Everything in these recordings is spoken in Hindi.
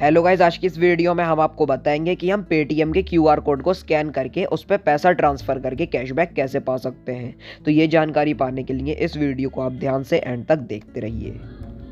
हेलो गाइस, आज की इस वीडियो में हम आपको बताएंगे कि हम पेटीएम के क्यूआर कोड को स्कैन करके उस पर पैसा ट्रांसफ़र करके कैशबैक कैसे पा सकते हैं। तो ये जानकारी पाने के लिए इस वीडियो को आप ध्यान से एंड तक देखते रहिए।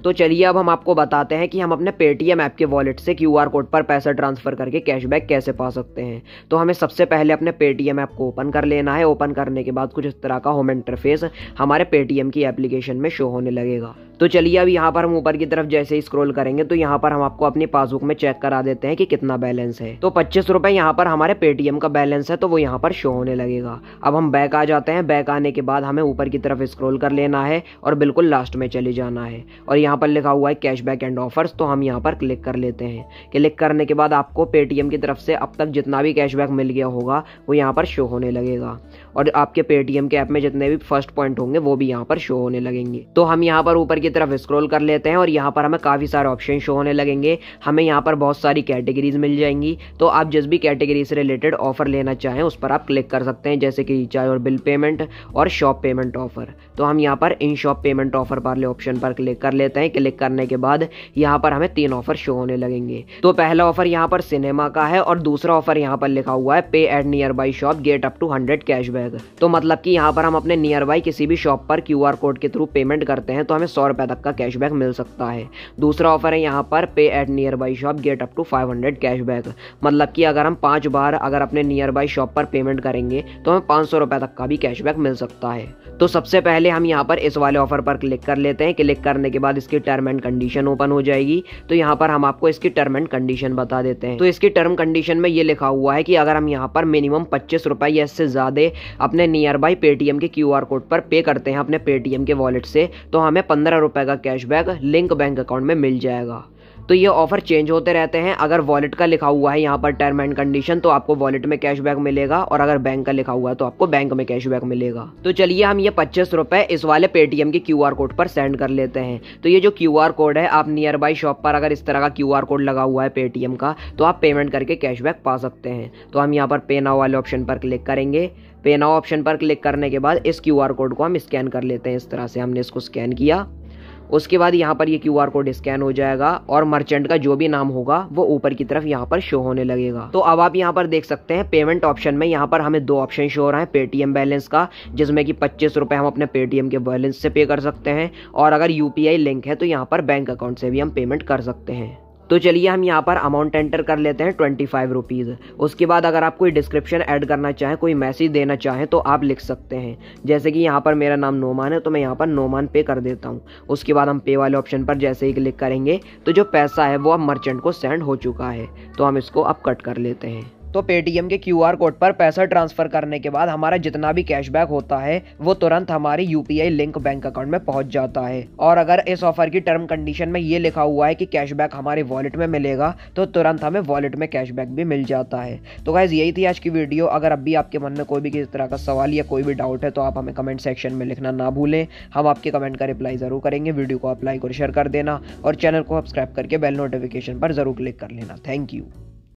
तो चलिए अब हम आपको बताते हैं कि हम अपने पेटीएम ऐप के वॉलेट से क्यूआर कोड पर पैसा ट्रांसफ़र करके कैशबैक कैसे पा सकते हैं। तो हमें सबसे पहले अपने पेटीएम ऐप को ओपन कर लेना है। ओपन करने के बाद कुछ इस तरह का होम इंटरफेस हमारे पेटीएम की एप्लीकेशन में शो होने लगेगा। तो चलिए अब यहाँ पर हम ऊपर की तरफ जैसे ही स्क्रॉल करेंगे तो यहाँ पर हम आपको अपनी पासबुक में चेक करा देते हैं कि कितना बैलेंस है। तो 25 रुपये यहाँ पर हमारे पेटीएम का बैलेंस है, तो वो यहाँ पर शो होने लगेगा। अब हम बैक आ जाते हैं। बैक आने के बाद हमें ऊपर की तरफ स्क्रॉल कर लेना है और बिल्कुल लास्ट में चले जाना है और यहाँ पर लिखा हुआ है कैशबैक एंड ऑफर्स। तो हम यहाँ पर क्लिक कर लेते हैं। क्लिक करने के बाद आपको पेटीएम की तरफ से अब तक जितना भी कैशबैक मिल गया होगा वो यहाँ पर शो होने लगेगा और आपके पेटीएम के ऐप में जितने भी फर्स्ट पॉइंट होंगे वो भी यहाँ पर शो होने लगेंगे। तो हम यहाँ पर ऊपर की तरफ स्क्रॉल कर लेते हैं और यहाँ पर हमें काफ़ी सारे ऑप्शन शो होने लगेंगे। हमें यहाँ पर बहुत सारी कैटेगरीज मिल जाएंगी। तो आप जिस भी कैटेगरी से रिलेटेड ऑफर लेना चाहें उस पर आप क्लिक कर सकते हैं, जैसे कि रिचार्ज और बिल पेमेंट और शॉप पेमेंट ऑफर। तो हम यहाँ पर इन शॉप पेमेंट ऑफर वाले ऑप्शन पर क्लिक कर लेते हैं। क्लिक करने के बाद यहाँ पर हमें 3 ऑफर शो होने लगेंगे। तो पहला ऑफर यहाँ पर सिनेमा का है और दूसरा ऑफर यहाँ पर लिखा हुआ है pay at near by shop get up to 100 cashback. तो मतलब कि यहाँ पर हम अपने नियर बाई किसी भी शॉप पर क्यूआर कोड के थ्रू पेमेंट करते हैं तो हमें 100 रुपये तक का कैशबैक मिल सकता है। दूसरा ऑफर है यहाँ पर pay at near by shop get up to 500 cashback. मतलब कि अगर हम 5 बार अगर अपने नियर बाई शॉप पर पेमेंट करेंगे तो हमें 500 रुपये तक का भी कैशबैक मिल सकता है। तो सबसे पहले हम यहाँ पर इस वाले ऑफर पर क्लिक कर लेते हैं। क्लिक करने के बाद इसकी टर्म एंड कंडीशन ओपन हो जाएगी। तो यहाँ पर हम आपको इसकी टर्म एंड कंडीशन बता देते हैं। तो इसकी टर्म कंडीशन में ये लिखा हुआ है कि अगर हम यहाँ पर मिनिमम 25 रुपये या इससे ज़्यादा अपने नियर बाई पेटीएम के क्यूआर कोड पर पे करते हैं अपने पेटीएम के वॉलेट से तो हमें 15 रुपये का कैशबैक लिंक बैंक अकाउंट में मिल जाएगा। तो ये ऑफर चेंज होते रहते हैं। अगर वॉलेट का लिखा हुआ है यहाँ पर टर्म एंड कंडीशन तो आपको वॉलेट में कैशबैक मिलेगा और अगर बैंक का लिखा हुआ है तो आपको बैंक में कैशबैक मिलेगा। तो चलिए हम ये 25 रुपये इस वाले पेटीएम के क्यूआर कोड पर सेंड कर लेते हैं। तो ये जो क्यूआर कोड है, आप नियर बाई शॉप पर अगर इस तरह का क्यूआर कोड लगा हुआ है पेटीएम का तो आप पेमेंट करके कैशबैक पा सकते हैं। तो हम यहाँ पर पे नाउ वाले ऑप्शन पर क्लिक करेंगे। पे नाउ ऑप्शन पर क्लिक करने के बाद इस क्यूआर कोड को हम स्कैन कर लेते हैं। इस तरह से हमने इसको स्कैन किया। उसके बाद यहाँ पर ये क्यूआर कोड स्कैन हो जाएगा और मर्चेंट का जो भी नाम होगा वो ऊपर की तरफ यहाँ पर शो होने लगेगा। तो अब आप यहाँ पर देख सकते हैं पेमेंट ऑप्शन में यहाँ पर हमें 2 ऑप्शन शो हो रहा है। पेटीएम बैलेंस का, जिसमें कि 25 रुपये हम अपने पेटीएम के बैलेंस से पे कर सकते हैं और अगर यूपीआई लिंक है तो यहाँ पर बैंक अकाउंट से भी हम पेमेंट कर सकते हैं। तो चलिए हम यहाँ पर अमाउंट एंटर कर लेते हैं 25 रुपीज़। उसके बाद अगर आप कोई डिस्क्रिप्शन ऐड करना चाहें, कोई मैसेज देना चाहें तो आप लिख सकते हैं, जैसे कि यहाँ पर मेरा नाम नोमान है तो मैं यहाँ पर नोमान पे कर देता हूँ। उसके बाद हम पे वाले ऑप्शन पर जैसे ही क्लिक करेंगे तो जो पैसा है वो अब मर्चेंट को सेंड हो चुका है। तो हम इसको अब कट कर लेते हैं। तो पेटीएम के क्यूआर कोड पर पैसा ट्रांसफ़र करने के बाद हमारा जितना भी कैशबैक होता है वो तुरंत हमारी यूपीआई लिंक बैंक अकाउंट में पहुंच जाता है। और अगर इस ऑफर की टर्म कंडीशन में ये लिखा हुआ है कि कैशबैक हमारे वॉलेट में मिलेगा तो तुरंत हमें वॉलेट में कैशबैक भी मिल जाता है। तो गाइस, यही थी आज की वीडियो। अगर अब भी आपके मन में कोई भी किसी तरह का सवाल या कोई भी डाउट है तो आप हमें कमेंट सेक्शन में लिखना ना भूलें। हम आपके कमेंट का रिप्लाई ज़रूर करेंगे। वीडियो को आप लाइक और शेयर कर देना और चैनल को सब्सक्राइब करके बेल नोटिफिकेशन पर ज़रूर क्लिक कर लेना। Thank you.